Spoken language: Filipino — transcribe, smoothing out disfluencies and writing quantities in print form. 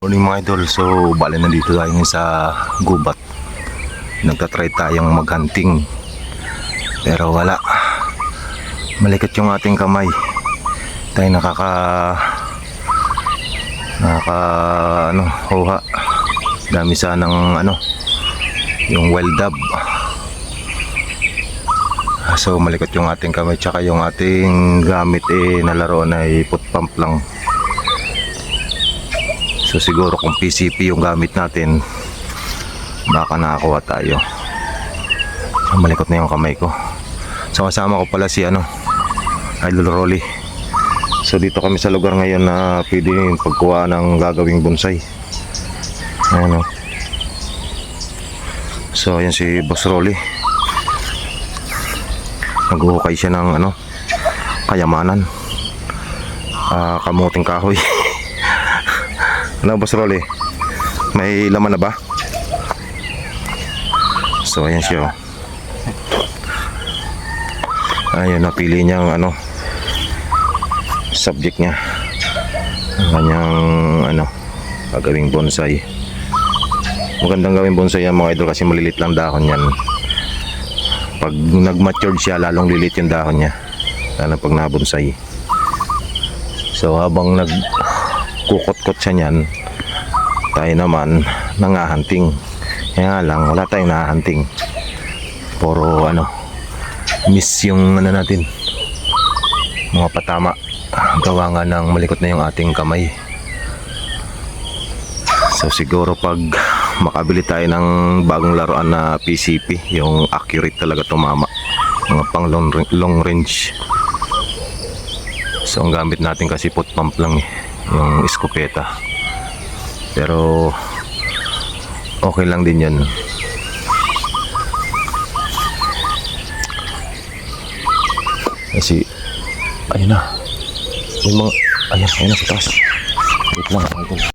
Morning mga idol, so bali nandito tayo ngayon sa gubat. Nagtatry tayong maghunting pero wala, malikat yung ating kamay. Tayo huha. Dami sanang yung wild dab. So malikat yung ating kamay, tsaka yung ating gamit nalaroan ay foot pump lang. So siguro kung PCP yung gamit natin, baka nakakuha tayo. So, malikot na yung kamay ko. So kasama ko pala si Idol Rolly. So dito kami sa lugar ngayon na pwede pagkuha ng gagawing bonsai. Ayan o. So ayan si Boss Rolly. Naghuhukay siya ng kayamanan. Kamuting kahoy. Ano Boss Rolly? May laman na ba? So ayan siya. Ayun, napili niyang subject niya. Ang kanyang gagawing bonsai. Magandang gawing bonsai yan mga idol kasi malilit lang dahon yan. Pag nag-matured siya, lalong lilit yung dahon niya. Lalo pag nabonsai. So habang kukot-kot siya niyan, tayo naman nangahunting. Kaya lang wala tayong nahunting. Puro miss yung natin, mga patama. Gawa nga ng malikot na yung ating kamay. So siguro pag makabili tayo ng bagong laruan na PCP, yung accurate talaga tumama, mga pang long range. So ang gamit natin kasi foot pump lang yung iskopeta, pero okay lang din yan. Kasi ayun na yung mga ayun na sa taas. Wait lang.